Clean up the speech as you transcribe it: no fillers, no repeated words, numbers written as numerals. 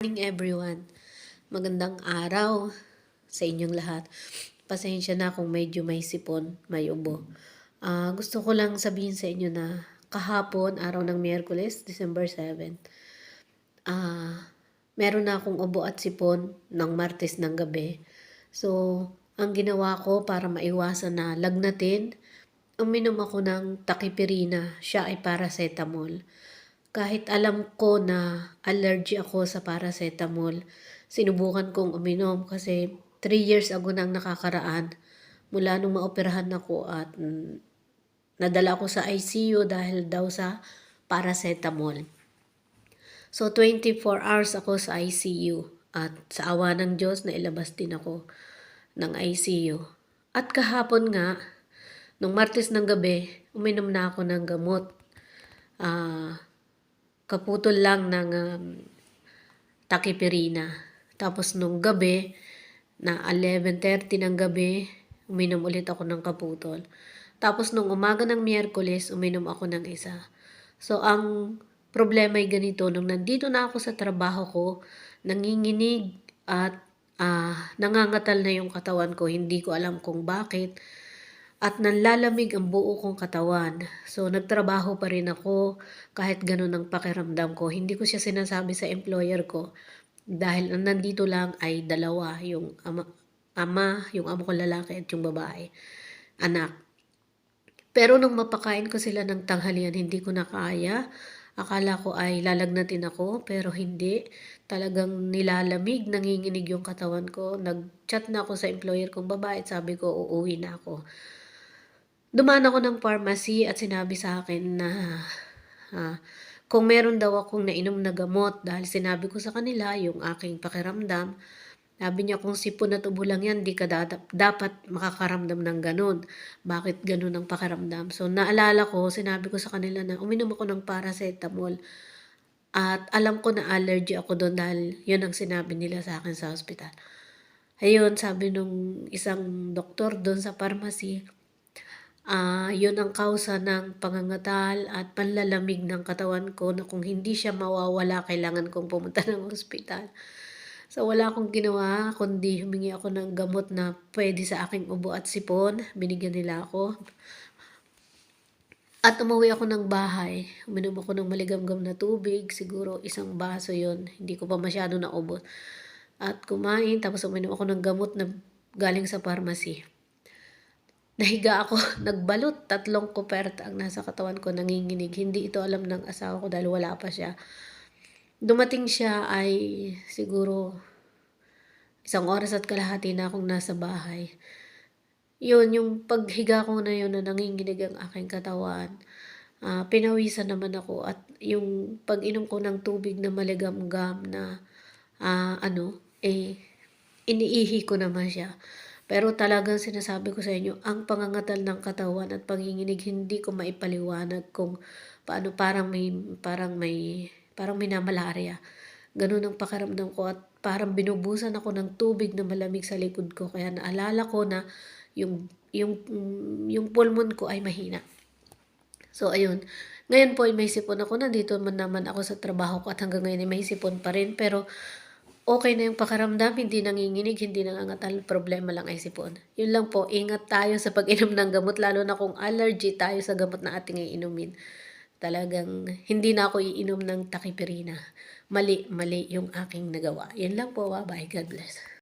Morning everyone. Magandang araw sa inyong lahat. Pasensya na kung medyo may sipon, may ubo. Gusto ko lang sabihin sa inyo na kahapon, araw ng Miyerkules, December 7, meron na akong ubo at sipon ng Martes ng gabi. So, ang ginawa ko para maiwasan na lagnatin, uminom ako ng takipirina, siya ay paracetamol. Kahit alam ko na allergy ako sa paracetamol, sinubukan kong uminom kasi 3 years ago nang nakakaraan mula nung maoperahan ako at nadala ako sa ICU dahil daw sa paracetamol. So 24 hours ako sa ICU at sa awa ng Diyos na ilabas din ako ng ICU. At kahapon nga, nung Martes ng gabi, uminom na ako ng gamot. Kaputol lang ng takipirina. Tapos nung gabi, na 11:30 ng gabi, uminom ulit ako ng kaputol. Tapos nung umaga ng Miyerkules, uminom ako ng isa. So ang problema ay ganito, nung nandito na ako sa trabaho ko, nanginginig at nangangatal na yung katawan ko. Hindi ko alam kung bakit. At nanlalamig ang buo kong katawan. So, nagtrabaho pa rin ako kahit ganun ang pakiramdam ko. Hindi ko siya sinasabi sa employer ko dahil ang nandito lang ay dalawa, yung yung amo ko lalaki at yung babae, anak. Pero nung mapakain ko sila ng tanghalian, hindi ko na kaya. Akala ko ay lalagnatin ako, pero hindi. Talagang nilalamig, nanginginig yung katawan ko. Nag-chat na ako sa employer kong babae at sabi ko, uuwi na ako. Dumaan ako ng pharmacy at sinabi sa akin na kung meron daw akong nainom na gamot dahil sinabi ko sa kanila yung aking pakiramdam. Sabi niya kung sipon at ubo lang yan, di ka dapat makakaramdam ng ganun. Bakit ganun ang pakiramdam? So naalala ko, sinabi ko sa kanila na uminom ako ng paracetamol. At alam ko na allergy ako doon dahil yun ang sinabi nila sa akin sa hospital. Ayun, sabi nung isang doktor doon sa pharmacy, yun ang kausa ng pangangatal at panlalamig ng katawan ko na kung hindi siya mawawala, kailangan kong pumunta ng ospital. So wala akong ginawa kundi humingi ako ng gamot na pwede sa aking ubo at sipon. Binigyan nila ako. At umuwi ako ng bahay. Uminom ako ng maligamgam na tubig. Siguro isang baso yon. Hindi ko pa masyado naubos. At kumain. Tapos uminom ako ng gamot na galing sa pharmacy. Nahiga ako, nagbalot, 3 koperta ang nasa katawan ko, nanginginig. Hindi ito alam ng asawa ko dahil wala pa siya. Dumating siya ay siguro 1 oras at kalahati na akong nasa bahay. Yun, yung paghiga ko na yun na nanginginig ang aking katawan. Pinawisan naman ako at yung pag-inom ko ng tubig na maligamgam na iniihi ko naman siya. Pero talagang sinasabi ko sa inyo, ang pangangatal ng katawan at panginginig hindi ko maipaliwanag kung paano parang may namalaria. Ganun ang pakiramdam ko at parang binubusan ako ng tubig na malamig sa likod ko. Kaya naalala ko na yung pulmon ko ay mahina. So ayun, ngayon po ay may sipon ako. Nandito naman ako sa trabaho ko at hanggang ngayon ay may sipon pa rin. Pero okay na yung pakiramdam, hindi nanginginig, hindi nangangatal, problema lang ay sipon. Yun lang po, ingat tayo sa pag-inom ng gamot, lalo na kung allergy tayo sa gamot na ating iinumin. Talagang hindi na ako iinom ng takipirina. Mali yung aking nagawa. Yan lang po, bye, God bless.